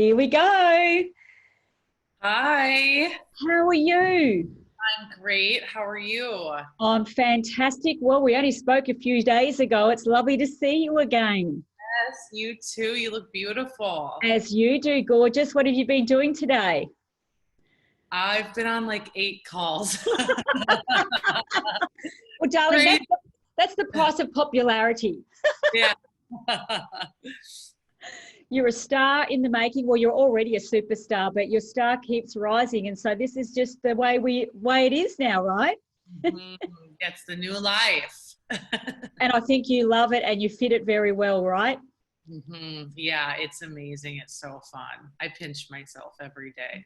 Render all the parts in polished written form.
Here we go. Hi, How are you? I'm great. How are you? I'm fantastic. Well, we only spoke a few days ago. It's lovely to see you again. Yes, you too. You look beautiful. As you do, gorgeous. What have you been doing today? I've been on like 8 calls. Well, darling, Great. that's the price of popularity. Yeah. You're a star in the making. Well, you're already a superstar, but your star keeps rising. And so this is just the way it is now, right? Mhm. Gets the new life. And I think you love it and you fit it very well, right? Yeah, it's amazing. It's so fun. I pinch myself every day.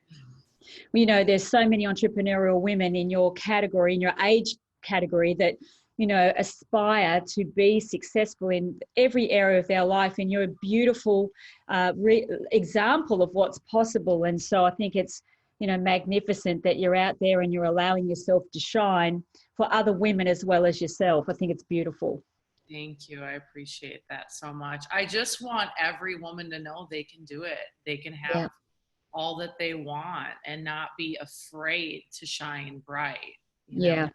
There's so many entrepreneurial women in your category, in your age category, that aspire to be successful in every area of their life, and you're a beautiful example of what's possible. And so I think it's magnificent that you're out there and you're allowing yourself to shine for other women as well as yourself. I think it's beautiful. Thank you. I appreciate that so much. I just want every woman to know they can do it. They can Yeah. have all that they want and not be afraid to shine bright. You know, Yeah.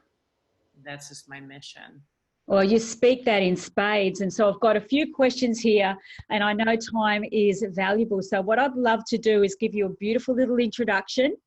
that's just my mission. Well, you speak that in spades. And so I've got a few questions here, and I know time is valuable. So, what I'd love to do is give you a beautiful little introduction,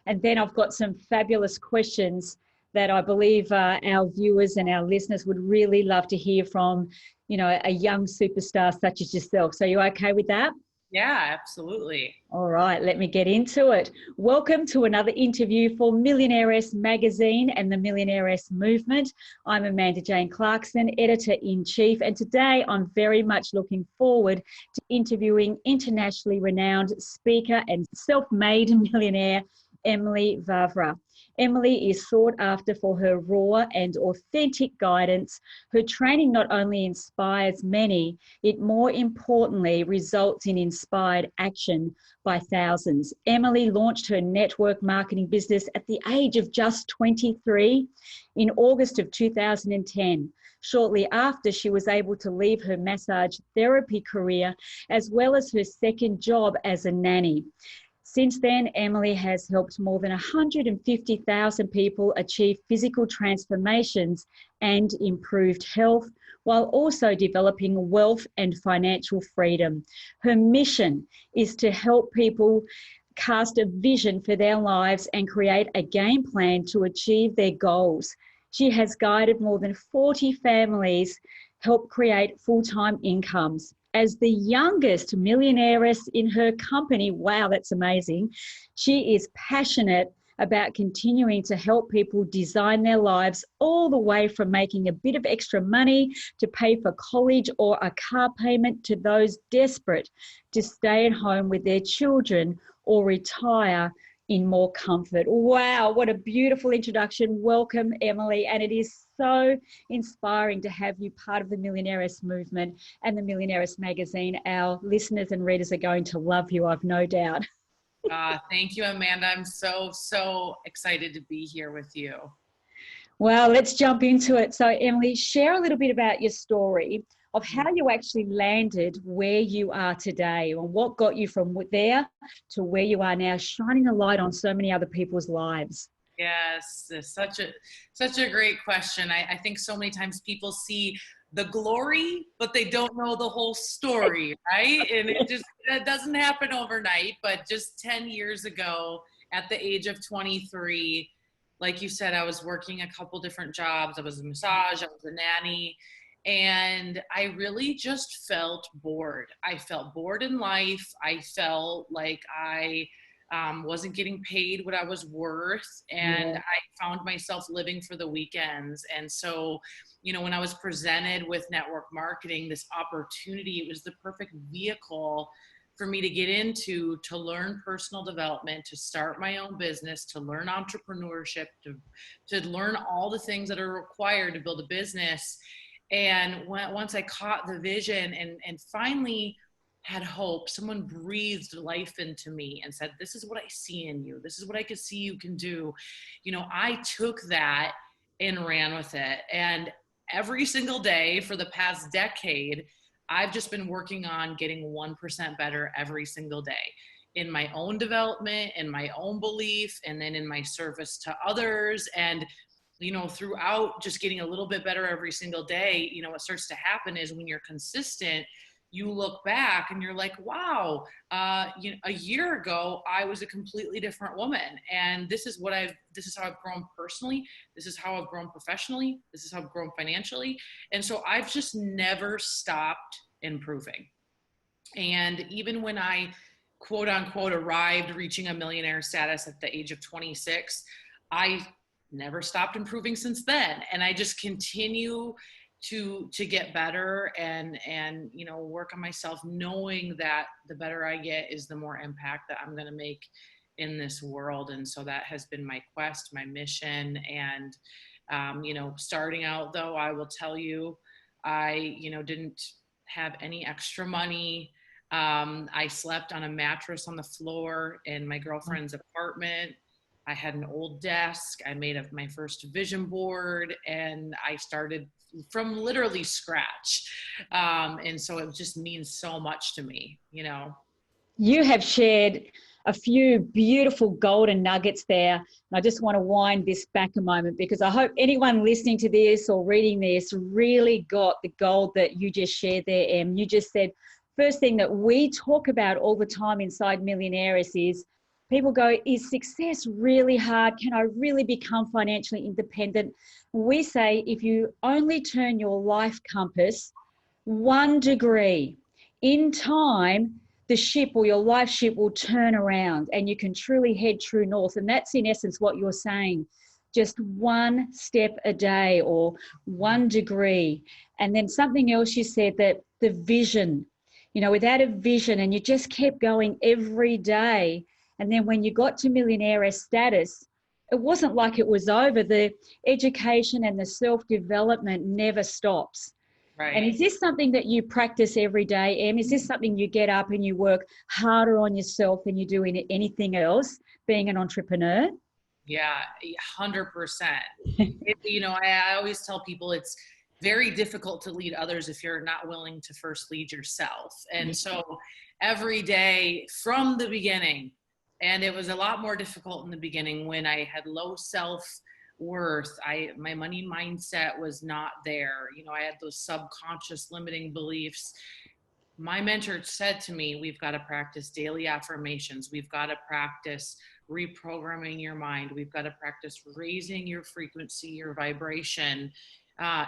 and then I've got some fabulous questions that I believe our viewers and our listeners would really love to hear from, a young superstar such as yourself. So, you okay with that? Yeah, absolutely. All right, let me get into it. Welcome to another interview for Millionairess Magazine and the Millionairess Movement. I'm Amanda Jane Clarkson, Editor-in-Chief, and today I'm very much looking forward to interviewing internationally renowned speaker and self-made millionaire, Emily Vavra. Emily is sought after for her raw and authentic guidance. Her training not only inspires many, it more importantly results in inspired action by thousands. Emily launched her network marketing business at the age of just 23 in August of 2010. Shortly after, she was able to leave her massage therapy career as well as her second job as a nanny. Since then, Emily has helped more than 150,000 people achieve physical transformations and improved health, while also developing wealth and financial freedom. Her mission is to help people cast a vision for their lives and create a game plan to achieve their goals. She has guided more than 40 families, help create full-time incomes. As the youngest millionairess in her company, wow, that's amazing. She is passionate about continuing to help people design their lives, all the way from making a bit of extra money to pay for college or a car payment to those desperate to stay at home with their children or retire in more comfort. Wow, what a beautiful introduction. Welcome, Emily. And it is so inspiring to have you part of the Millionairess movement and the Millionairess magazine. Our listeners and readers are going to love you, I've no doubt. Thank you, Amanda. I'm so excited to be here with you. Well, let's jump into it. So, Emily, share a little bit about your story of how you actually landed where you are today and what got you from there to where you are now, shining a light on so many other people's lives. Yes, it's such a great question. I think so many times people see the glory, but they don't know the whole story, right? And it doesn't happen overnight. But just 10 years ago, at the age of 23, like you said, I was working a couple different jobs. I was a massage, I was a nanny, and I really just felt bored. I felt bored in life. I felt like I wasn't getting paid what I was worth, and Yeah. I found myself living for the weekends. And so, when I was presented with network marketing, this opportunity, it was the perfect vehicle for me to get into, to learn personal development, to start my own business, to learn entrepreneurship, to learn all the things that are required to build a business. And once I caught the vision and finally had hope, someone breathed life into me and said, this is what I see in you. This is what I could see you can do. I took that and ran with it. And every single day for the past decade, I've just been working on getting 1% better every single day. in my own development and my own belief, and then in my service to others. And, throughout just getting a little bit better every single day, what starts to happen is when you're consistent, you look back and you're like, wow, a year ago, I was a completely different woman. And this is how I've grown personally. This is how I've grown professionally. This is how I've grown financially. And so I've just never stopped improving. And even when I, quote unquote, arrived reaching a millionaire status at the age of 26, I never stopped improving since then. And I just continue to get better and work on myself, knowing that the better I get is the more impact that I'm going to make in this world. And so that has been my quest, my mission. And starting out, though, I will tell you, I didn't have any extra money. I slept on a mattress on the floor in my girlfriend's apartment. I had an old desk. I made up my first vision board, and I started from literally scratch. And so it just means so much to me, You have shared a few beautiful golden nuggets there. And I just want to wind this back a moment, because I hope anyone listening to this or reading this really got the gold that you just shared there, Em. You just said, first thing that we talk about all the time inside Millionaires is people go, is success really hard? Can I really become financially independent? We say, if you only turn your life compass 1 degree in time, the ship or your life ship will turn around and you can truly head true north. And that's in essence what you're saying. Just 1 step a day or 1 degree. And then something else you said, that the vision, without a vision, and you just kept going every day. And then when you got to millionaire status, it wasn't like it was over. The education and the self-development never stops. Right. And is this something that you practice every day, Em? Is this something you get up and you work harder on yourself than you do in anything else, being an entrepreneur? Yeah, 100%. I always tell people it's very difficult to lead others if you're not willing to first lead yourself. And so every day from the beginning, and it was a lot more difficult in the beginning when I had low self-worth. My money mindset was not there. I had those subconscious limiting beliefs. My mentor said to me, we've got to practice daily affirmations. We've got to practice reprogramming your mind. We've got to practice raising your frequency, your vibration,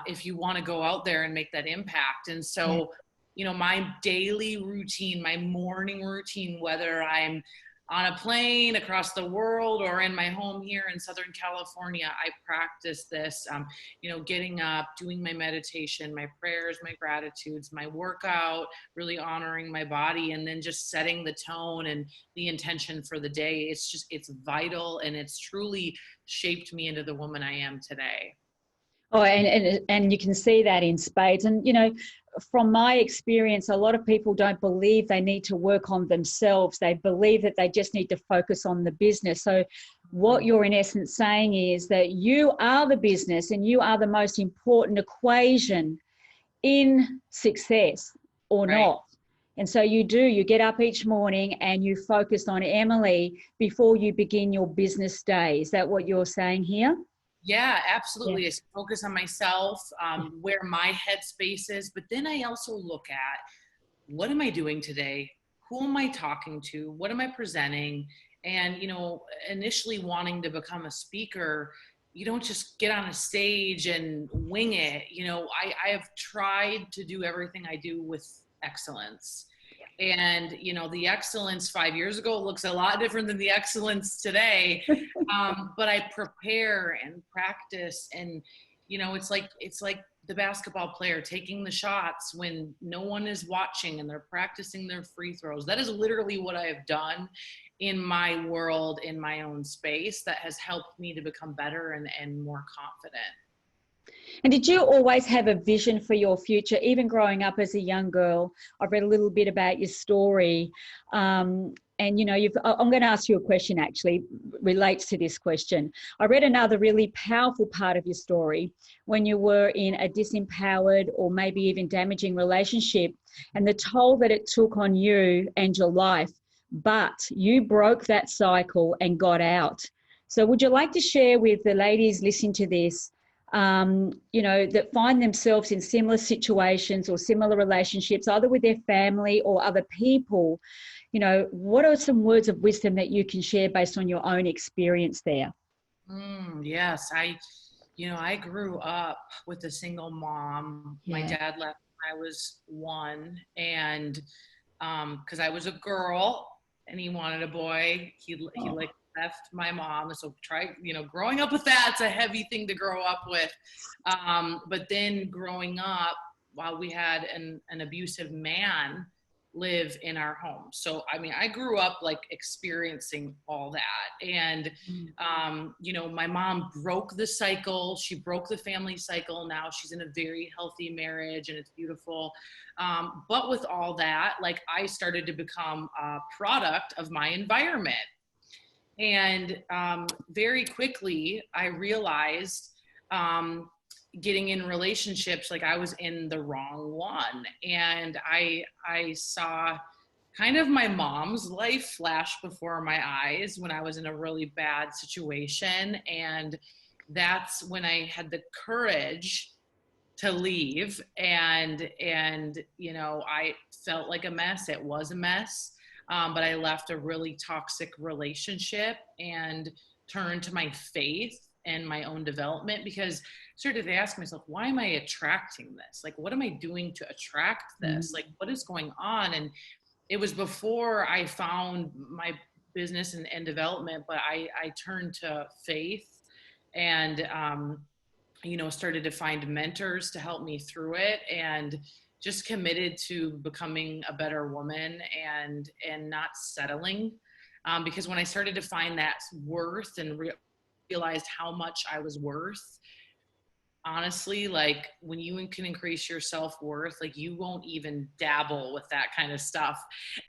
if you want to go out there and make that impact. And so, my daily routine, my morning routine, whether I'm on a plane across the world or in my home here in Southern California, I practice this, getting up, doing my meditation, my prayers, my gratitudes, my workout, really honoring my body, and then just setting the tone and the intention for the day. It's vital, and it's truly shaped me into the woman I am today. Oh, and you can see that in spades. And, from my experience, a lot of people don't believe they need to work on themselves. They believe that they just need to focus on the business. So what you're in essence saying is that you are the business and you are the most important equation in success or not. And so you get up each morning and you focus on Emily before you begin your business day. Is that what you're saying here? Yeah, absolutely. I focus on myself, where my headspace is, but then I also look at, what am I doing today? Who am I talking to? What am I presenting? And, initially wanting to become a speaker, you don't just get on a stage and wing it. I have tried to do everything I do with excellence. And, the excellence 5 years ago looks a lot different than the excellence today. But I prepare and practice, and, it's like the basketball player taking the shots when no one is watching and they're practicing their free throws. That is literally what I have done in my world, in my own space, that has helped me to become better and more confident. And did you always have a vision for your future, even growing up as a young girl? I've read a little bit about your story. And, I'm going to ask you a question, actually, relates to this question. I read another really powerful part of your story when you were in a disempowered or maybe even damaging relationship, and the toll that it took on you and your life but you broke that cycle and got out. So would you like to share with the ladies listening to this, that find themselves in similar situations or similar relationships, either with their family or other people, what are some words of wisdom that you can share based on your own experience there? Yes, I grew up with a single mom. Yeah. My dad left when I was 1, and because I was a girl and he wanted a boy, he like left my mom. So growing up with that's a heavy thing to grow up with. But then growing up, while we had an abusive man live in our home. So, I grew up like experiencing all that. And, my mom broke the cycle. She broke the family cycle. Now she's in a very healthy marriage and it's beautiful. But with all that, like I started to become a product of my environment. And very quickly, I realized getting in relationships, like I was in the wrong one. And I saw kind of my mom's life flash before my eyes when I was in a really bad situation. And that's when I had the courage to leave. And I felt like a mess. It was a mess. But I left a really toxic relationship and turned to my faith and my own development, because I started to ask myself, why am I attracting this? Like, what am I doing to attract this? Like, what is going on? And it was before I found my business and development, but I turned to faith and, started to find mentors to help me through it, and just committed to becoming a better woman and not settling. Because when I started to find that worth and realized how much I was worth, honestly, like when you can increase your self-worth, like you won't even dabble with that kind of stuff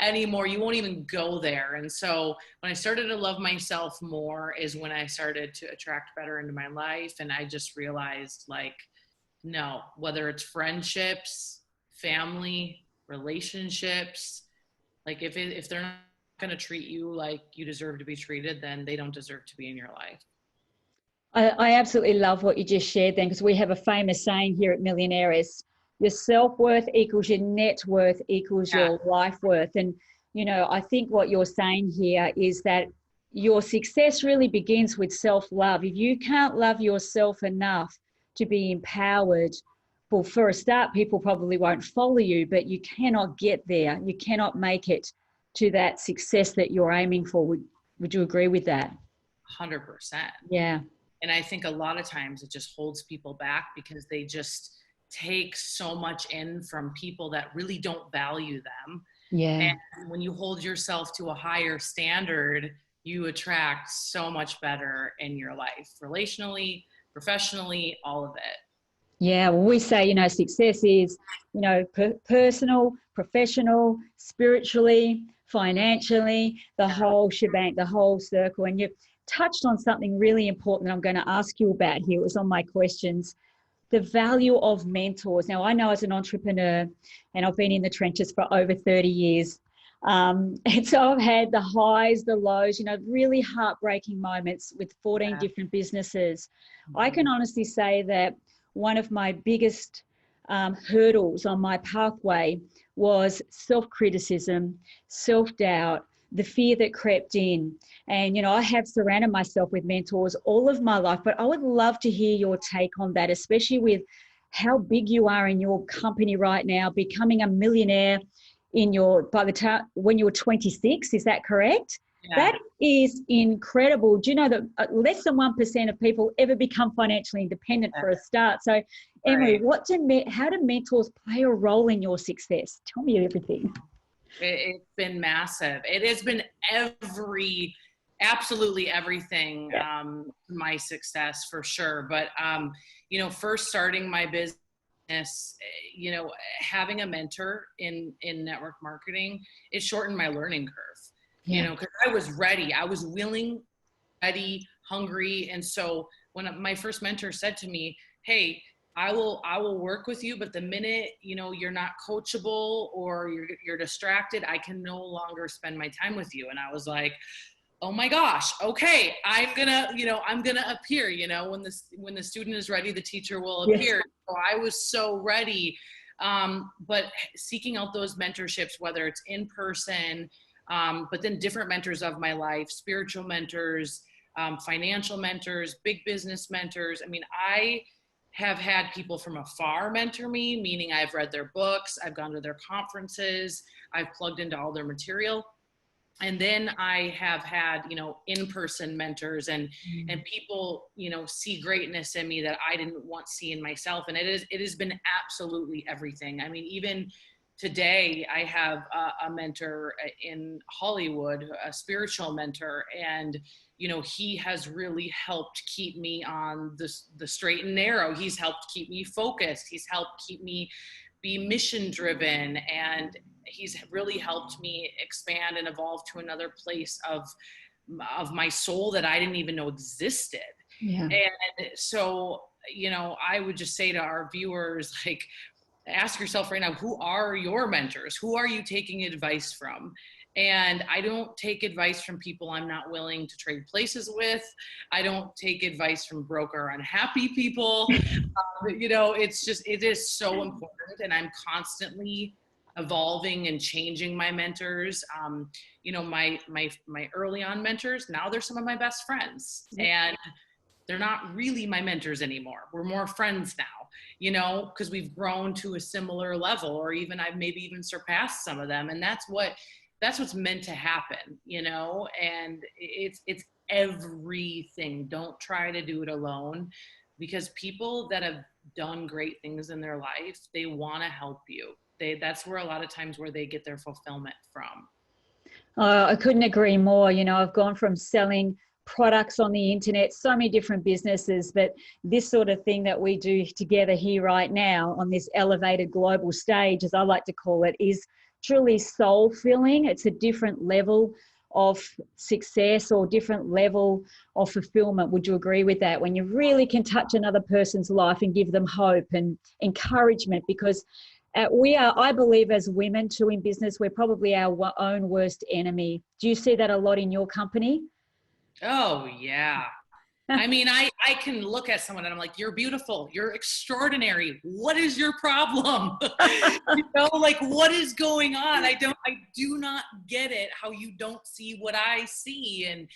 anymore. You won't even go there. And so when I started to love myself more is when I started to attract better into my life. And I just realized, like, no, whether it's friendships, family, relationships, like if they're not going to treat you like you deserve to be treated, then they don't deserve to be in your life. I absolutely love what you just shared then, because we have a famous saying here at Millionairess: your self-worth equals your net worth equals your life worth. And, I think what you're saying here is that your success really begins with self-love. If you can't love yourself enough to be empowered, well, for a start, people probably won't follow you, but you cannot get there. You cannot make it to that success that you're aiming for. Would you agree with that? 100%. Yeah. And I think a lot of times it just holds people back because they just take so much in from people that really don't value them. Yeah. And when you hold yourself to a higher standard, you attract so much better in your life, relationally, professionally, all of it. Yeah, well, we say, success is, personal, professional, spiritually, financially, the whole shebang, the whole circle. And you've touched on something really important that I'm going to ask you about here. It was on my questions: the value of mentors. Now, I know as an entrepreneur, and I've been in the trenches for over 30 years, and so I've had the highs, the lows, really heartbreaking moments with 14 different businesses. I can honestly say that one of my biggest hurdles on my pathway was self-criticism, self-doubt, the fear that crept in. And, I have surrounded myself with mentors all of my life, but I would love to hear your take on that, especially with how big you are in your company right now, becoming a millionaire by the time when you were 26, is that correct? Yeah. That is incredible. Do you know that less than 1% of people ever become financially independent for a start? So, Emily, how do mentors play a role in your success? Tell me everything. It's been massive. It has been absolutely everything, my success for sure. But, first starting my business, having a mentor in network marketing, it shortened my learning curve, because I was ready. I was willing, ready, hungry. And so when my first mentor said to me, hey, I will work with you, but the minute, you're not coachable or you're distracted, I can no longer spend my time with you. And I was like, oh my gosh, okay, I'm gonna appear, when the student is ready, the teacher will appear. Yes. So I was so ready. But seeking out those mentorships, whether it's in person, but then different mentors of my life, spiritual mentors, financial mentors, big business mentors. I mean, I have had people from afar mentor me, meaning I've read their books, I've gone to their conferences, I've plugged into all their material. And then I have had, in-person mentors and people, see greatness in me that I didn't once see in myself. And it has been absolutely everything. I mean, even today I have a mentor in Hollywood, a spiritual mentor, and, he has really helped keep me on the straight and narrow. He's helped keep me focused. He's helped keep me be mission driven, and he's really helped me expand and evolve to another place of my soul that I didn't even know existed. Yeah. And so, I would just say to our viewers, like, ask yourself right now, who are your mentors? Who are you taking advice from? And I don't take advice from people I'm not willing to trade places with. I don't take advice from broke or unhappy people. It is so important. And I'm constantly evolving and changing my mentors. My early on mentors, now they're some of my best friends. And they're not really my mentors anymore. We're more friends now, because we've grown to a similar level, or even I've maybe even surpassed some of them. And that's what's meant to happen, and it's everything. Don't try to do it alone, because people that have done great things in their life, they want to help you. That's where a lot of times where they get their fulfillment from. I couldn't agree more. I've gone from selling products on the internet, so many different businesses, but this sort of thing that we do together here right now on this elevated global stage, as I like to call it, is truly soul filling. It's a different level of success or different level of fulfillment. Would you agree with that? When you really can touch another person's life and give them hope and encouragement, because I believe as women too in business, we're probably our own worst enemy. Do you see that a lot in your company? Oh, yeah. I mean, I can look at someone and I'm like, you're beautiful. You're extraordinary. What is your problem? Like, what is going on? I do not get it, how you don't see what I see. And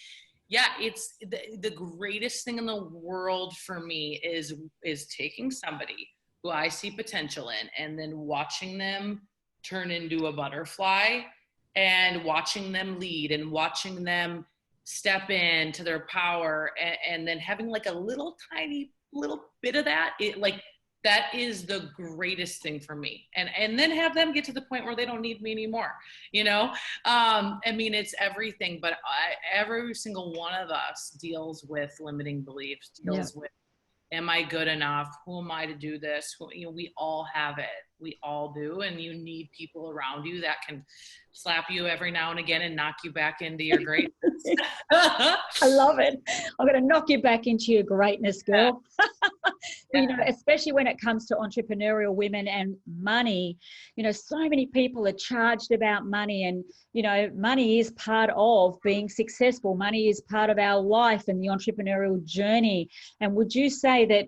yeah, it's the greatest thing in the world for me is taking somebody who I see potential in and then watching them turn into a butterfly and watching them lead and watching them step into their power, and then having like a little tiny little bit of that, that is the greatest thing for me. And then have them get to the point where they don't need me anymore. I mean, it's everything, but every single one of us deals with limiting beliefs, deals with, am I good enough? Who am I to do this? We all have it. We all do. And you need people around you that can slap you every now and again and knock you back into your greatness. I love it. I'm going to knock you back into your greatness, girl. Especially when it comes to entrepreneurial women and money, so many people are charged about money, and, money is part of being successful. Money is part of our life and the entrepreneurial journey. And would you say that,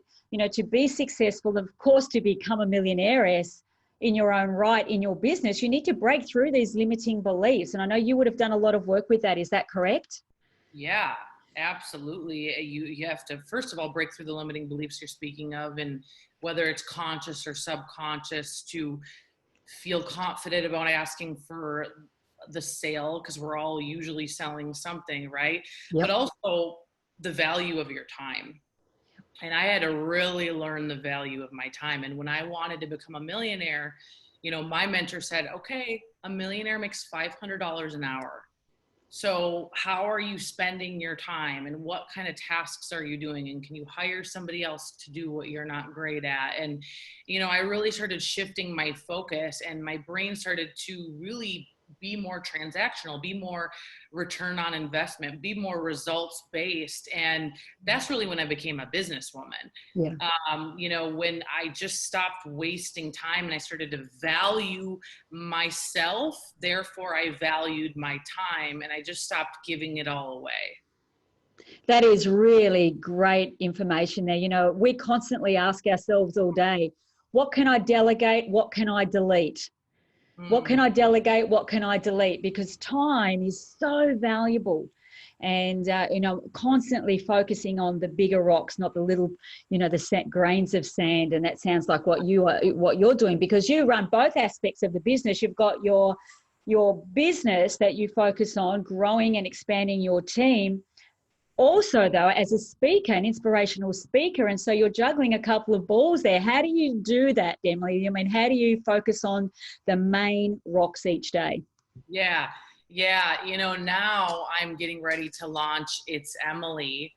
to be successful, of course, to become a millionairess in your own right, in your business, you need to break through these limiting beliefs. And I know you would have done a lot of work with that. Is that correct? Yeah, absolutely. You have to, first of all, break through the limiting beliefs you're speaking of, and whether it's conscious or subconscious, to feel confident about asking for the sale, because we're all usually selling something, right? Yep. But also the value of your time. And I had to really learn the value of my time. And when I wanted to become a millionaire, my mentor said, okay, a millionaire makes $500 an hour. So how are you spending your time, and what kind of tasks are you doing? And can you hire somebody else to do what you're not great at? And, I really started shifting my focus, and my brain started to really be more transactional, be more return on investment, be more results based. And that's really when I became a businesswoman. Yeah. You know, when I just stopped wasting time and I started to value myself, therefore I valued my time, and I just stopped giving it all away. That is really great information there. You know, we constantly ask ourselves all day, what can I delegate? What can I delete? What can I delegate? What can I delete? Because time is so valuable. And, you know, constantly focusing on the bigger rocks, not the little, you know, the grains of sand. And that sounds like what you're doing, because you run both aspects of the business. You've got your business that you focus on growing and expanding your team. Also, though, as a speaker, an inspirational speaker, and so you're juggling a couple of balls there. How do you do that, Emily? I mean, how do you focus on the main rocks each day? Yeah. You know, now I'm getting ready to launch It's Emily,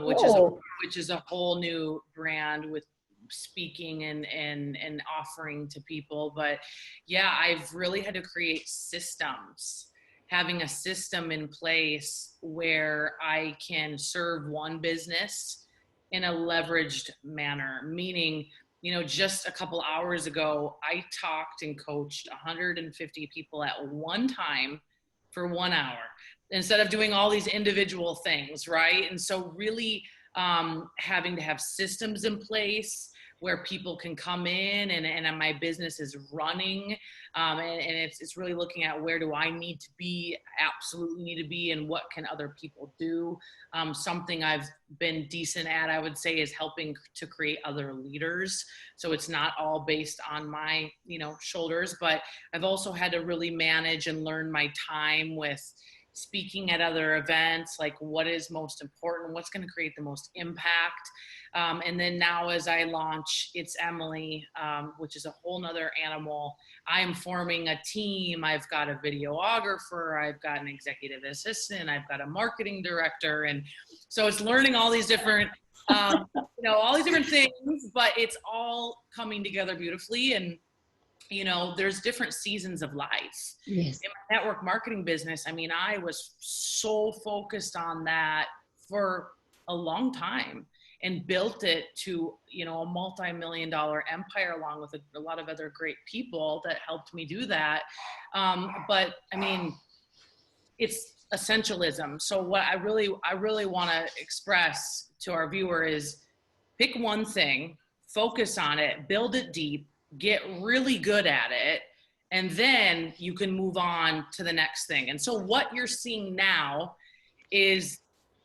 which is a whole new brand with speaking and offering to people. But yeah, I've really had to create systems. Having a system in place where I can serve one business in a leveraged manner, meaning, you know, just a couple hours ago, I talked and coached 150 people at one time for 1 hour instead of doing all these individual things, right? And so really having to have systems in place where people can come in and my business is running. And it's really looking at where do I need to be, absolutely need to be, and what can other people do. Something I've been decent at, I would say, is helping to create other leaders. So it's not all based on my, you know, shoulders, but I've also had to really manage and learn my time with speaking at other events, like what is most important, what's going to create the most impact. And then now as I launch It's Emily, which is a whole nother animal, I'm forming a team. I've got a videographer, I've got an executive assistant, I've got a marketing director. And so it's learning all these different, you know, all these different things, but it's all coming together beautifully. And you know, there's different seasons of life. Yes. In my network marketing business, I mean, I was so focused on that for a long time and built it to, you know, a multi-million-dollar empire along with a lot of other great people that helped me do that. But I mean, it's essentialism. So what I really want to express to our viewer is pick one thing, focus on it, build it deep, get really good at it, and then you can move on to the next thing. And so what you're seeing now is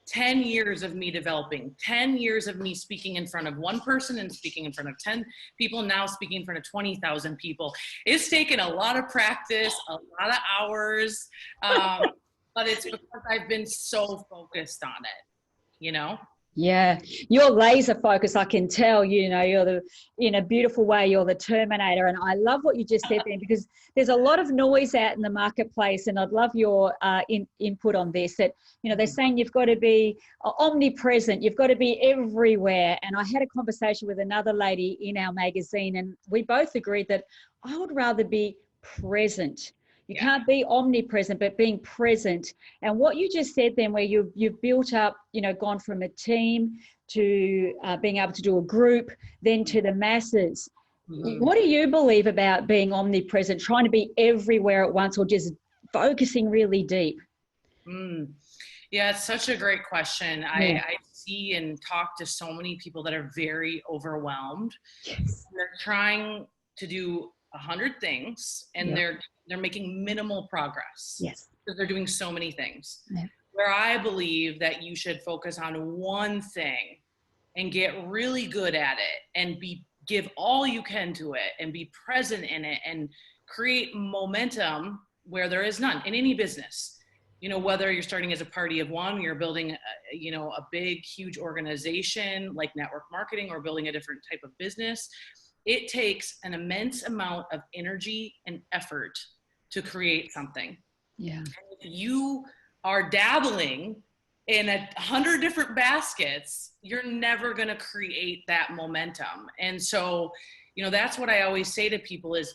10 years of me developing, 10 years of me speaking in front of one person and speaking in front of 10 people, now speaking in front of 20,000 people. It's taken a lot of practice, a lot of hours, but it's because I've been so focused on it, you know? Yeah, you're laser focused. I can tell, you know, in a beautiful way, you're the Terminator. And I love what you just said there, because there's a lot of noise out in the marketplace. And I'd love your input on this, that, you know, they're saying you've got to be omnipresent. You've got to be everywhere. And I had a conversation with another lady in our magazine, and we both agreed that I would rather be present. You can't be omnipresent, but being present. And what you just said then, where you've built up, you know, gone from a team to being able to do a group, then to the masses. Mm-hmm. What do you believe about being omnipresent, trying to be everywhere at once, or just focusing really deep? Yeah, it's such a great question. Yeah. I see and talk to so many people that are very overwhelmed. Yes. They're trying to do 100 things and they're making minimal progress. Yes. Because they're doing so many things. Yeah. Where I believe that you should focus on one thing and get really good at it and give all you can to it and be present in it and create momentum where there is none in any business. You know, whether you're starting as a party of one, you're building, you know, a big, huge organization like network marketing, or building a different type of business. It takes an immense amount of energy and effort to create something. Yeah. And if you are dabbling in 100 different baskets, you're never going to create that momentum. And so, you know, that's what I always say to people is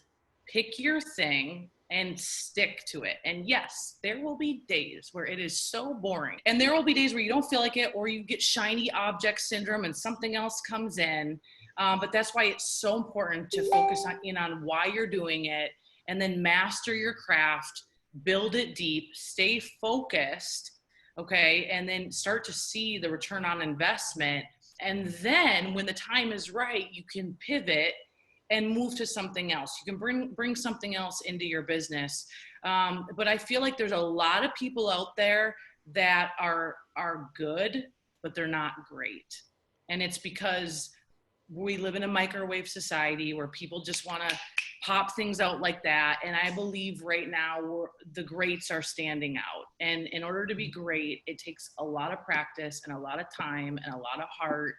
pick your thing and stick to it. And yes, there will be days where it is so boring, and there will be days where you don't feel like it, or you get shiny object syndrome and something else comes in. But that's why it's so important to focus on why you're doing it, and then master your craft, build it deep, stay focused, okay? And then start to see the return on investment. And then when the time is right, you can pivot and move to something else. You can bring something else into your business. But I feel like there's a lot of people out there that are good, but they're not great. And it's because we live in a microwave society where people just want to pop things out like that. And I believe right now the greats are standing out. And in order to be great, it takes a lot of practice and a lot of time and a lot of heart.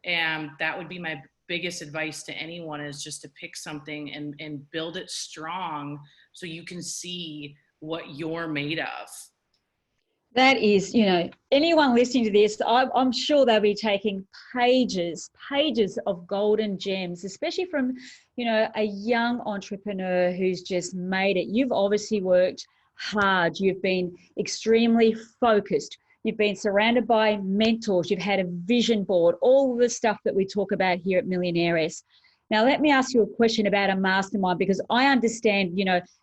And that would be my biggest advice to anyone, is just to pick something and build it strong so you can see what you're made of. That is, anyone listening to this, I'm sure they'll be taking pages of golden gems, especially from, a young entrepreneur who's just made it. You've obviously worked hard. You've been extremely focused. You've been surrounded by mentors. You've had a vision board, all the stuff that we talk about here at Millionairess. Now, let me ask you a question about a mastermind, because I understand,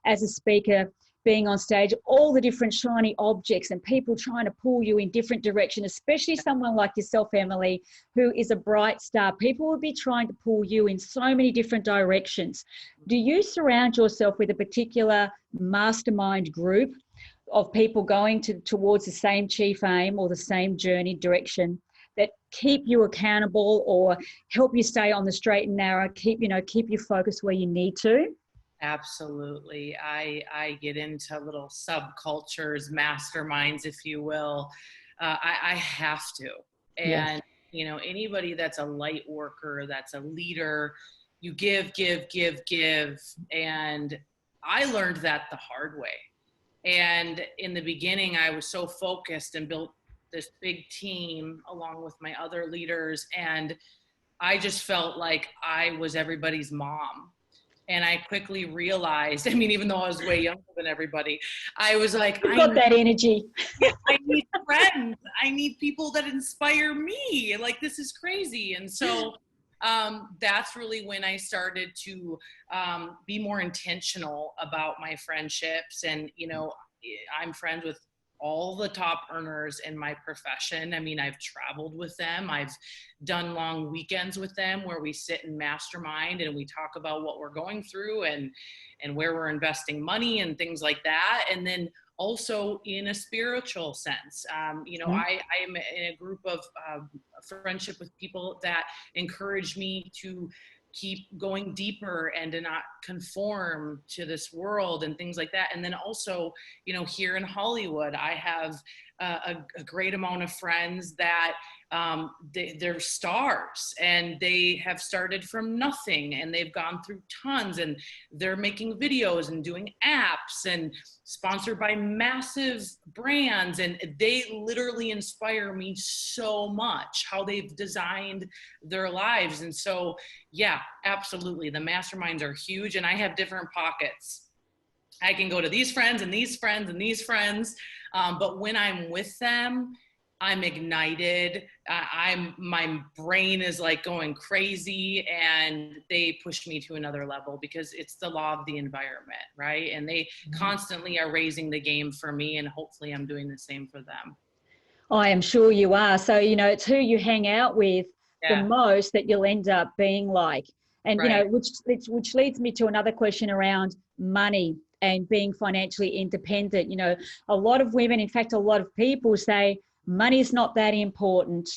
as a speaker, being on stage, all the different shiny objects and people trying to pull you in different directions, especially someone like yourself, Emily, who is a bright star. People will be trying to pull you in so many different directions. Do you surround yourself with a particular mastermind group of people going towards the same chief aim or the same journey direction that keep you accountable or help you stay on the straight and narrow, keep you focused where you need to? Absolutely. I get into little subcultures, masterminds, if you will. I have to. And, anybody that's a light worker, that's a leader, you give. And I learned that the hard way. And in the beginning, I was so focused and built this big team along with my other leaders. And I just felt like I was everybody's mom. And I quickly realized, even though I was way younger than everybody, I was like, You've got that energy. I need friends. I need people that inspire me. Like, this is crazy. And so that's really when I started to be more intentional about my friendships. And, I'm friends with all the top earners in my profession. I've traveled with them. I've done long weekends with them where we sit and mastermind and we talk about what we're going through and where we're investing money and things like that. And then also in a spiritual sense, I am in a group of friendship with people that encourage me to keep going deeper and to not conform to this world and things like that. And then also, here in Hollywood, I have a great amount of friends that they're stars and they have started from nothing and they've gone through tons and they're making videos and doing apps and sponsored by massive brands. And they literally inspire me so much how they've designed their lives. And so, yeah, absolutely. The masterminds are huge and I have different pockets. I can go to these friends and these friends and these friends. But when I'm with them, I'm ignited. My brain is like going crazy and they push me to another level because it's the law of the environment, right? And they constantly are raising the game for me and hopefully I'm doing the same for them. I am sure you are. So, it's who you hang out with the most that you'll end up being like. And, right. Which leads me to another question around money and being financially independent. A lot of women, in fact, a lot of people say money's not that important.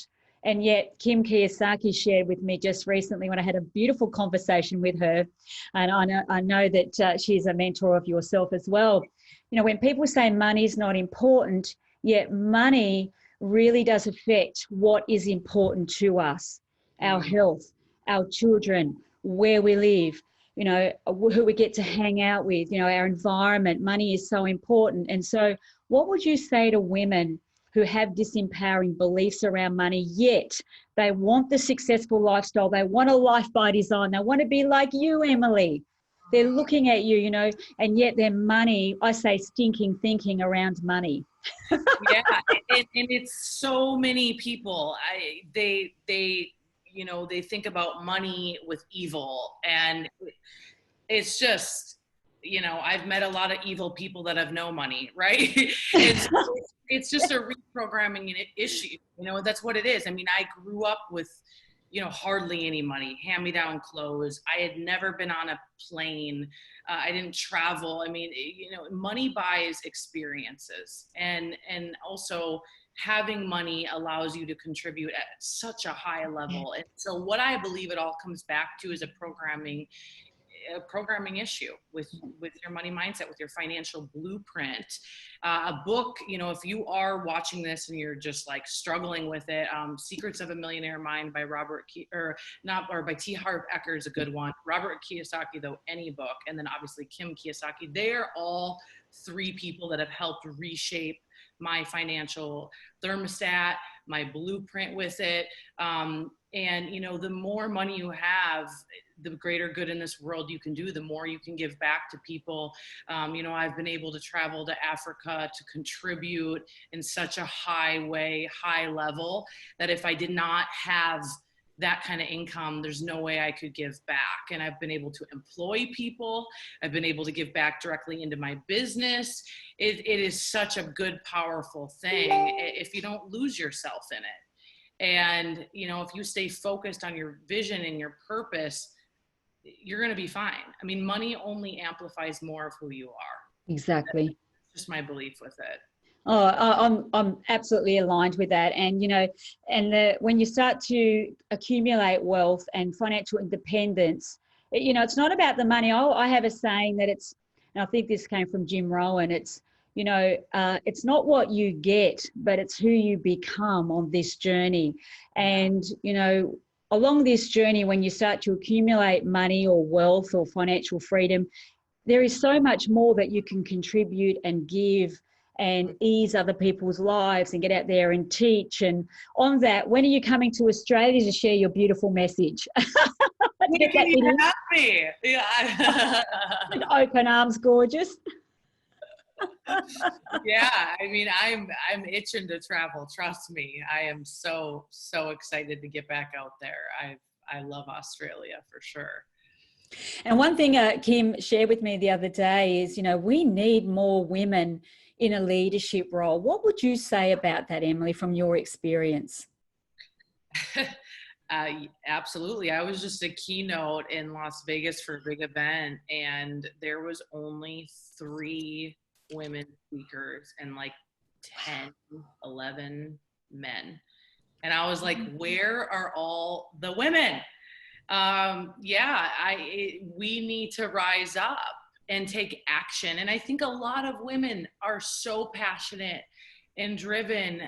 And yet Kim Kiyosaki shared with me just recently when I had a beautiful conversation with her. And I know that she's a mentor of yourself as well. When people say money's not important, yet money really does affect what is important to us, our health, our children, where we live, who we get to hang out with, our environment. Money is so important. And so what would you say to women who have disempowering beliefs around money, yet they want the successful lifestyle, they want a life by design, they want to be like you, Emily, They're looking at you, and yet their money, I say stinking thinking around money. Yeah, and it's so many people. They they think about money with evil, and it's just, I've met a lot of evil people that have no money, right? And so it's just a reprogramming issue. That's what it is. I mean, I grew up with, hardly any money, hand-me-down clothes. I had never been on a plane. I didn't travel. I mean, money buys experiences, and also having money allows you to contribute at such a high level. And so what I believe it all comes back to is a programming issue with your money mindset, with your financial blueprint. A book, if you are watching this and you're just like struggling with it, Secrets of a Millionaire Mind by by T. Harv Eker is a good one. Robert Kiyosaki, though, any book, and then obviously Kim Kiyosaki. They're all three people that have helped reshape my financial thermostat, my blueprint with it. And the more money you have, the greater good in this world you can do, the more you can give back to people. I've been able to travel to Africa to contribute in such a high level, that if I did not have that kind of income, there's no way I could give back. And I've been able to employ people. I've been able to give back directly into my business. It is such a good, powerful thing if you don't lose yourself in it. And, if you stay focused on your vision and your purpose, you're going to be fine. I mean, money only amplifies more of who you are. Exactly. That's just my belief with it. Oh, I'm absolutely aligned with that. And, when you start to accumulate wealth and financial independence, it's not about the money. I have a saying that and I think this came from Jim Rohn, it's not what you get, but it's who you become on this journey. And, along this journey, when you start to accumulate money or wealth or financial freedom, there is so much more that you can contribute and give and ease other people's lives and get out there and teach. And on that, when are you coming to Australia to share your beautiful message? You have me. Yeah. Open arms, gorgeous. Yeah, I mean, I'm itching to travel. Trust me, I am so excited to get back out there. I love Australia for sure. And one thing Kim shared with me the other day is, we need more women in a leadership role. What would you say about that, Emily, from your experience? Absolutely. I was just a keynote in Las Vegas for a big event, and there was only 3 women speakers and like 10, 11 men. And I was like, where are all the women? We need to rise up and take action. And I think a lot of women are so passionate and driven,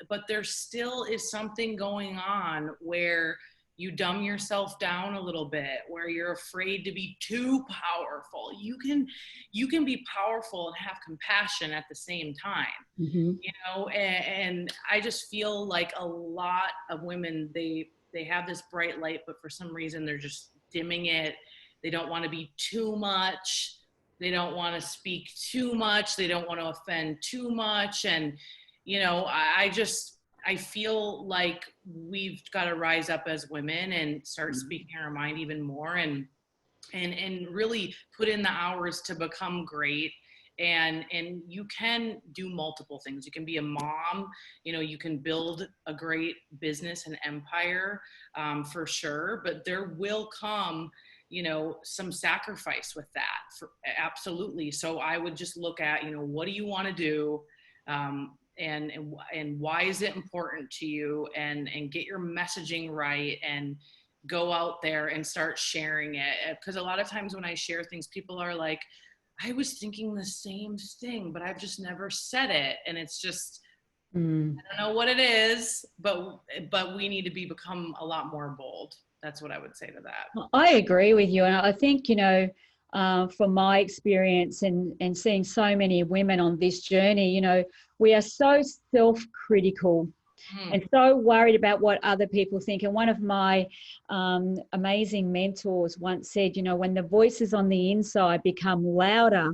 but there still is something going on where you dumb yourself down a little bit, where you're afraid to be too powerful. You can be powerful and have compassion at the same time. Mm-hmm. And I just feel like a lot of women, they have this bright light, but for some reason they're just dimming it. They don't want to be too much. They don't want to speak too much. They don't want to offend too much. And, I feel like we've got to rise up as women and start speaking our mind even more and really put in the hours to become great. And you can do multiple things. You can be a mom, you can build a great business and empire, for sure, but there will come, some sacrifice with that, absolutely. So I would just look at, what do you want to do? And why is it important to you, and get your messaging right and go out there and start sharing it. Because a lot of times when I share things, people are like, I was thinking the same thing, but I've just never said it. And it's just, I don't know what it is, but we need to become a lot more bold. That's what I would say to that. I agree with you. And I think, from my experience and seeing so many women on this journey, we are so self-critical. Mm. and so worried about what other people think. And one of my amazing mentors once said, you know, when the voices on the inside become louder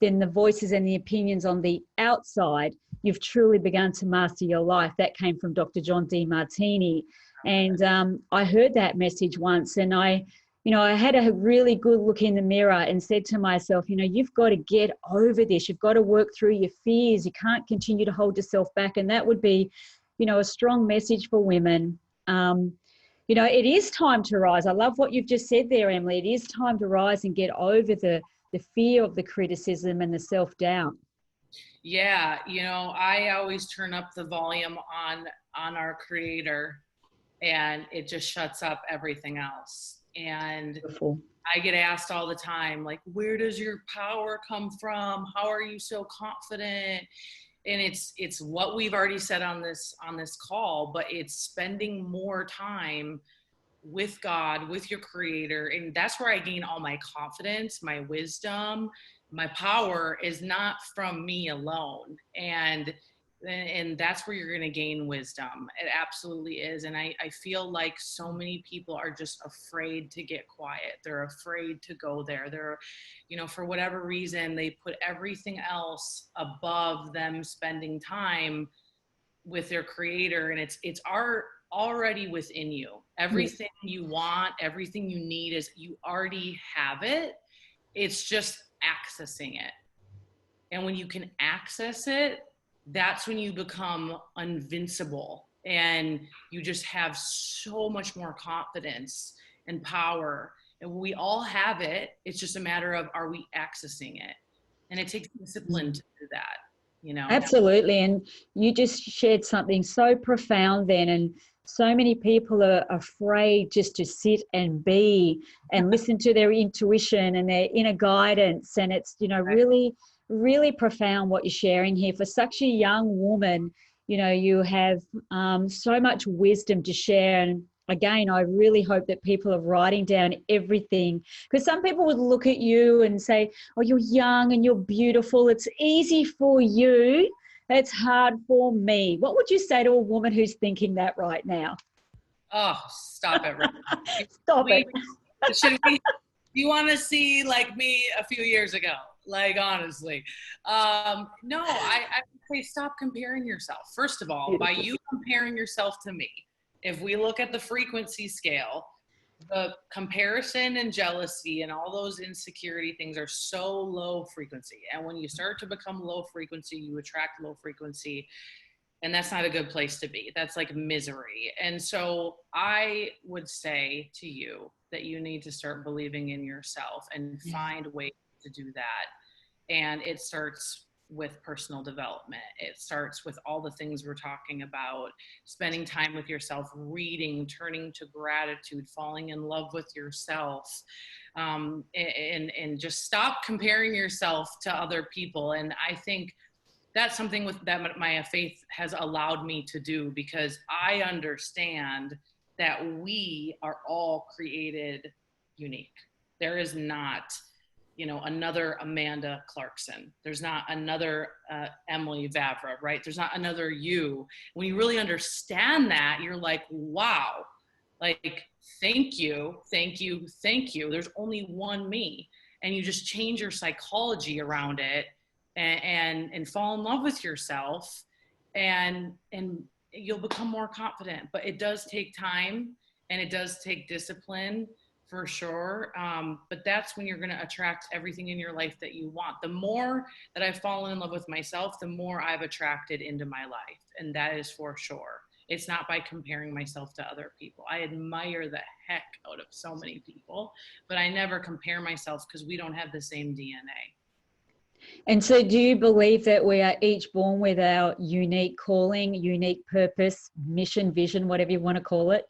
than the voices and the opinions on the outside, you've truly begun to master your life. That came from Dr. John Demartini. And I heard that message once, and I had a really good look in the mirror and said to myself, you know, you've got to get over this. You've got to work through your fears. You can't continue to hold yourself back. And that would be, you know, a strong message for women. It is time to rise. I love what you've just said there, Emily. It is time to rise and get over the fear of the criticism and the self-doubt. Yeah, I always turn up the volume on our creator, and it just shuts up everything else. And Beautiful. I get asked all the time, like, where does your power come from? How are you so confident? And it's what we've already said on this call, but it's spending more time with God, with your creator. And that's where I gain all my confidence, my wisdom, my power is not from me alone. And that's where you're going to gain wisdom. It absolutely is. And I feel like so many people are just afraid to get quiet. They're afraid to go there. They're, for whatever reason, they put everything else above them spending time with their creator. And it's already within you. Everything you want, everything you need is, you already have it. It's just accessing it. And when you can access it, that's when you become invincible, and you just have so much more confidence and power. And we all have it. It's just a matter of, are we accessing it? And it takes discipline to do that, Absolutely. And you just shared something so profound then. And so many people are afraid just to sit and be and listen to their intuition and their inner guidance. And it's, really, really profound what you're sharing here. For such a young woman, you have so much wisdom to share. And again, I really hope that people are writing down everything, because some people would look at you and say, oh, you're young and you're beautiful. It's easy for you. It's hard for me. What would you say to a woman who's thinking that right now? Oh, stop it. Right now. Stop it. Do you want to see like me a few years ago? Like, honestly. No, I would say stop comparing yourself. First of all, by you comparing yourself to me, if we look at the frequency scale, the comparison and jealousy and all those insecurity things are so low frequency. And when you start to become low frequency, you attract low frequency. And that's not a good place to be. That's like misery. And so I would say to you that you need to start believing in yourself and find ways to do that. And it starts with personal development. It starts with all the things we're talking about, spending time with yourself, reading, turning to gratitude, falling in love with yourself, and just stop comparing yourself to other people. And I think that's something that my faith has allowed me to do, because I understand that we are all created unique. There is not another Amanda Clarkson. There's not another Emily Vavra, right? There's not another you. When you really understand that, you're like, wow, like, thank you. There's only one me. And you just change your psychology around it and fall in love with yourself, and you'll become more confident. But it does take time, and it does take discipline, for sure. But that's when you're going to attract everything in your life that you want. The more that I've fallen in love with myself, the more I've attracted into my life. And that is for sure. It's not by comparing myself to other people. I admire the heck out of so many people, but I never compare myself, because we don't have the same DNA. And so do you believe that we are each born with our unique calling, unique purpose, mission, vision, whatever you want to call it?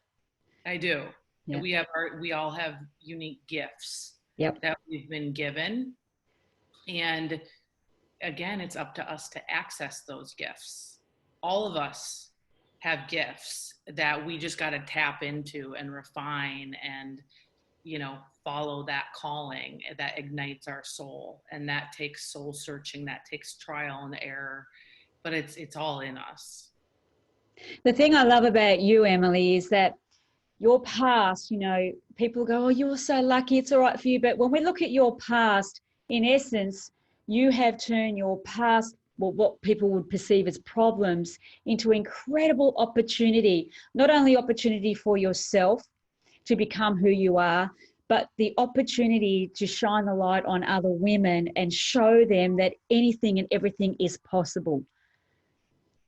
I do. Yeah. We all have unique gifts that we've been given. And again, it's up to us to access those gifts. All of us have gifts that we just got to tap into and refine and, follow that calling that ignites our soul. And that takes soul searching, that takes trial and error, but it's all in us. The thing I love about you, Emily, is that your past, people go, oh, you're so lucky, it's all right for you. But when we look at your past, in essence, you have turned your past, well, what people would perceive as problems, into incredible opportunity, not only opportunity for yourself to become who you are, but the opportunity to shine the light on other women and show them that anything and everything is possible.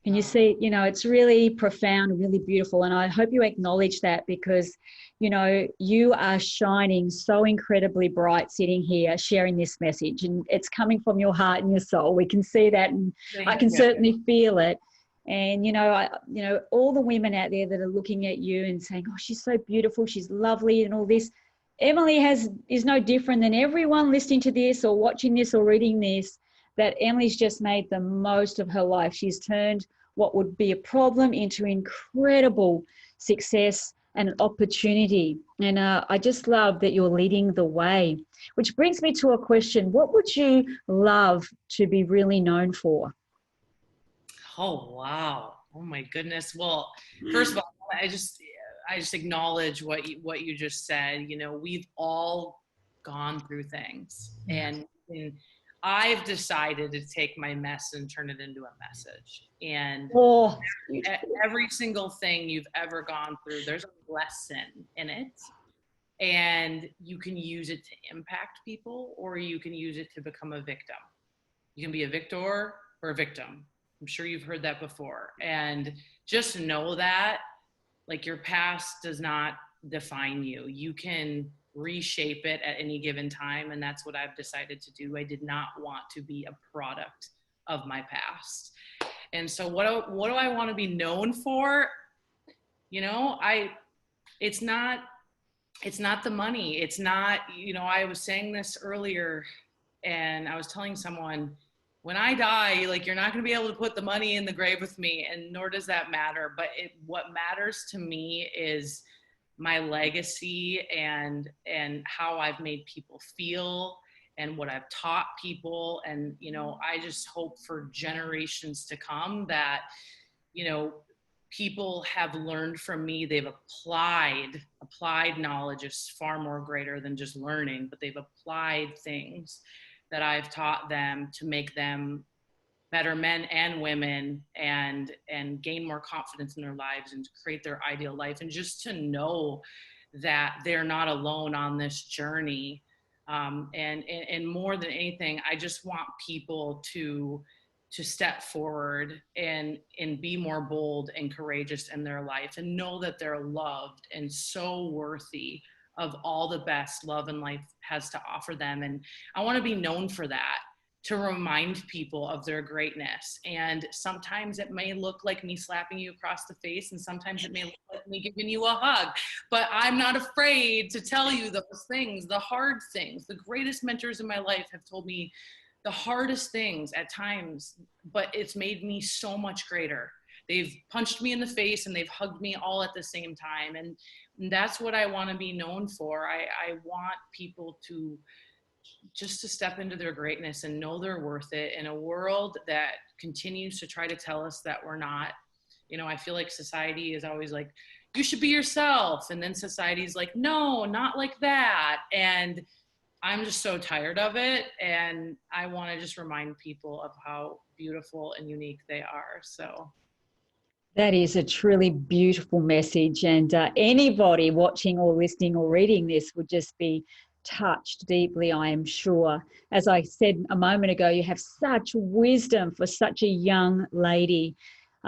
And you see, it's really profound, really beautiful. And I hope you acknowledge that because, you are shining so incredibly bright sitting here sharing this message. And it's coming from your heart and your soul. We can see that, and I can certainly feel it. And, all the women out there that are looking at you and saying, oh, she's so beautiful, she's lovely and all this. Emily is no different than everyone listening to this or watching this or reading this, that Emily's just made the most of her life. She's turned what would be a problem into incredible success and an opportunity. And I just love that you're leading the way, which brings me to a question. What would you love to be really known for? Oh, wow. Oh my goodness. Well, first of all, I just acknowledge what you just said. We've all gone through things, and I've decided to take my mess and turn it into a message. And every single thing you've ever gone through, there's a lesson in it. And you can use it to impact people, or you can use it to become a victim. You can be a victor or a victim. I'm sure you've heard that before. And just know that, like, your past does not define you. You can reshape it at any given time, and that's what I've decided to do. I did not want to be a product of my past. And so what do I want to be known for? It's not the money. It's not, I was saying this earlier, and I was telling someone, when I die, like, you're not going to be able to put the money in the grave with me, and nor does that matter. But what matters to me is my legacy and how I've made people feel and what I've taught people. And, I just hope for generations to come that, people have learned from me. They've applied knowledge is far more greater than just learning, but they've applied things that I've taught them to make them better men and women, and gain more confidence in their lives and to create their ideal life, and just to know that they're not alone on this journey. And more than anything, I just want people to step forward and be more bold and courageous in their life, and know that they're loved and so worthy of all the best love and life has to offer them. And I want to be known for that, to remind people of their greatness. And sometimes it may look like me slapping you across the face, and sometimes it may look like me giving you a hug, but I'm not afraid to tell you those things, the hard things. The greatest mentors in my life have told me the hardest things at times, but it's made me so much greater. They've punched me in the face and they've hugged me all at the same time. And that's what I want to be known for. I want people to step into their greatness and know they're worth it in a world that continues to try to tell us that we're not. I feel like society is always like, you should be yourself. And then society's like, no, not like that. And I'm just so tired of it. And I want to just remind people of how beautiful and unique they are. So that is a truly beautiful message. And anybody watching or listening or reading this would just be touched deeply, I am sure. As I said a moment ago, you have such wisdom for such a young lady,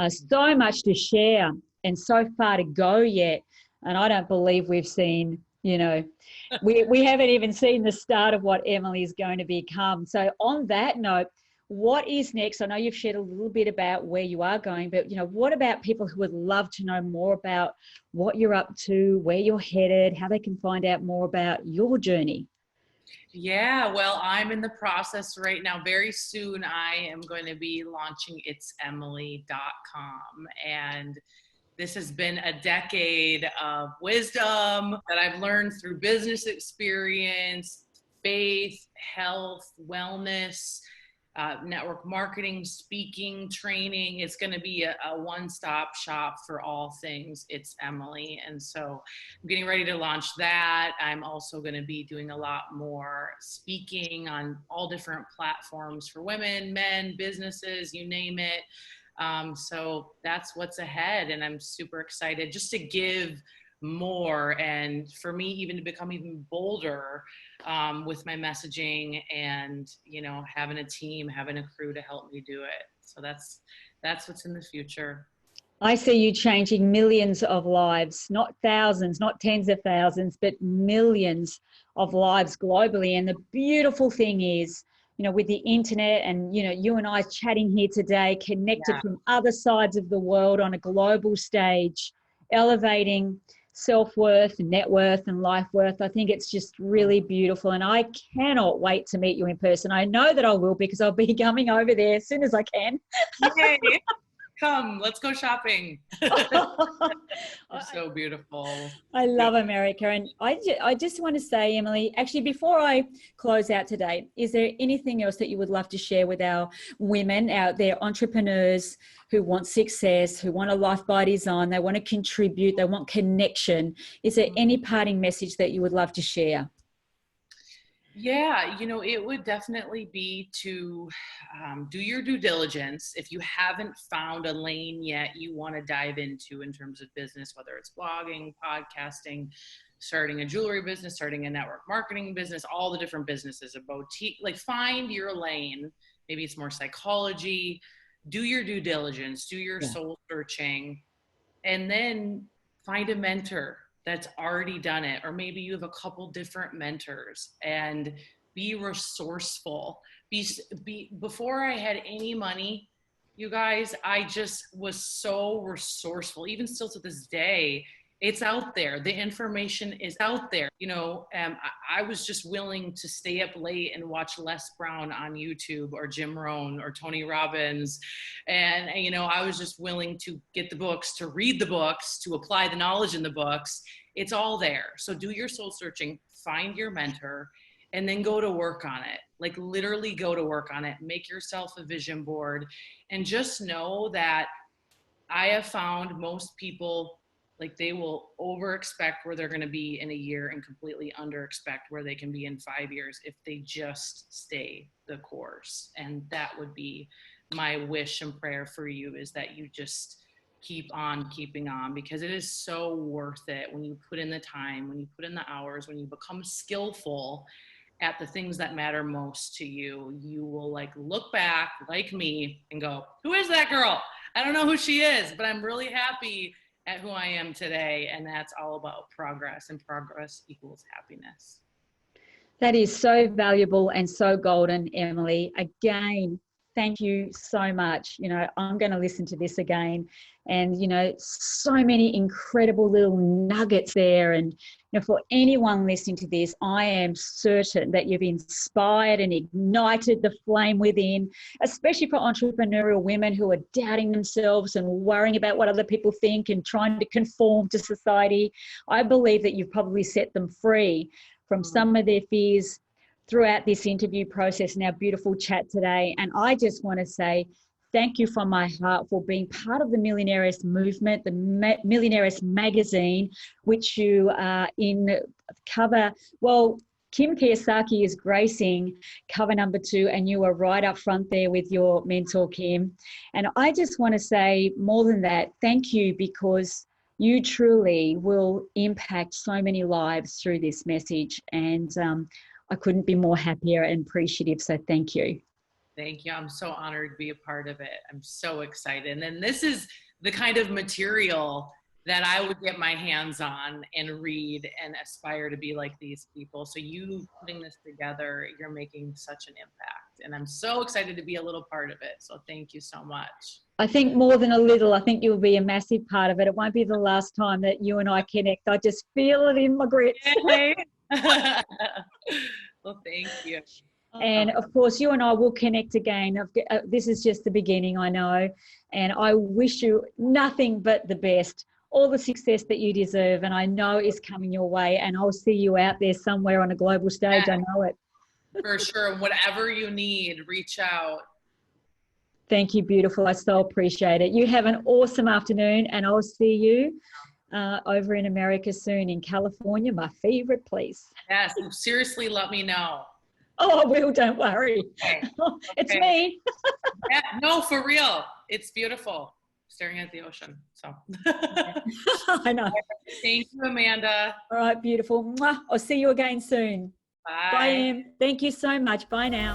so much to share and so far to go yet. And I don't believe we've seen, we haven't even seen the start of what Emily is going to become. So on that note, what is next? I know you've shared a little bit about where you are going, but what about people who would love to know more about what you're up to, where you're headed, how they can find out more about your journey? Yeah, well, I'm in the process right now. Very soon I am going to be launching itsemily.com. And this has been a decade of wisdom that I've learned through business experience, faith, health, wellness, network marketing, speaking, training. It's going to be a one-stop shop for all things It's Emily. And so I'm getting ready to launch that. I'm also going to be doing a lot more speaking on all different platforms for women, men, businesses, you name it. So that's what's ahead. And I'm super excited just to give more, and for me even to become even bolder with my messaging, and having a team, having a crew to help me do it. So that's what's in the future. I see you changing millions of lives, not thousands, not tens of thousands, but millions of lives globally. And the beautiful thing is, with the internet and, you and I chatting here today, connected from other sides of the world on a global stage, elevating self-worth, net worth, and life worth. I think it's just really beautiful. And I cannot wait to meet you in person. I know that I will, because I'll be coming over there as soon as I can. Yay. Come, let's go shopping. They're so beautiful. I love America. And I just want to say, Emily, actually, before I close out today, is there anything else that you would love to share with our women out there, entrepreneurs who want success, who want a life by design, they want to contribute, they want connection? Is there any parting message that you would love to share? Yeah, it would definitely be to do your due diligence. If you haven't found a lane yet you want to dive into in terms of business, whether it's blogging, podcasting, starting a jewelry business, starting a network marketing business, all the different businesses, a boutique, like find your lane. Maybe it's more psychology. Do your due diligence, do your soul searching, and then find a mentor that's already done it. Or maybe you have a couple different mentors, and be resourceful. Before I had any money, you guys, I just was so resourceful. Even still to this day, it's out there. The information is out there. I was just willing to stay up late and watch Les Brown on YouTube, or Jim Rohn, or Tony Robbins. And, I was just willing to get the books, to read the books, to apply the knowledge in the books. It's all there. So do your soul searching, find your mentor, and then go to work on it. Like literally go to work on it. Make yourself a vision board, and just know that I have found most people, like, they will over expect where they're going to be in a year and completely under expect where they can be in 5 years if they just stay the course. And that would be my wish and prayer for you, is that you just keep on keeping on, because it is so worth it when you put in the time, when you put in the hours, when you become skillful at the things that matter most to you. You will look back like me and go, who is that girl? I don't know who she is, but I'm really happy at who I am today. And that's all about progress, and progress equals happiness. That is so valuable and so golden, Emily. Again, thank you so much. I'm going to listen to this again, and, so many incredible little nuggets there. And, for anyone listening to this, I am certain that you've inspired and ignited the flame within, especially for entrepreneurial women who are doubting themselves and worrying about what other people think and trying to conform to society. I believe that you've probably set them free from some of their fears throughout this interview process and our beautiful chat today. And I just want to say thank you from my heart for being part of the Millionairess movement, the Millionairess magazine, which you are in cover. Well, Kim Kiyosaki is gracing cover number 2, and you are right up front there with your mentor, Kim. And I just want to say more than that, thank you, because you truly will impact so many lives through this message. And I couldn't be more happier and appreciative. So thank you. Thank you. I'm so honored to be a part of it. I'm so excited. And then this is the kind of material that I would get my hands on and read and aspire to be like these people. So you putting this together, you're making such an impact. And I'm so excited to be a little part of it. So thank you so much. I think more than a little, I think you'll be a massive part of it. It won't be the last time that you and I connect. I just feel it in my grits. Well, thank you. And of course, you and I will connect again. This is just the beginning, I know. And I wish you nothing but the best, all the success that you deserve, and I know is coming your way. And I'll see you out there somewhere on a global stage. I know it. For sure. Whatever you need, reach out. Thank you, beautiful. I so appreciate it. You have an awesome afternoon, and I'll see you over in America soon, in California, my favorite place. Yes, seriously, let me know. Oh, I will, don't worry. Okay. It's Okay. me. Yeah, no, for real. It's beautiful. Staring at the ocean. So I know. Thank you, Amanda. All right, beautiful. Mwah. I'll see you again soon. Bye. Bye, Em. Thank you so much. Bye now.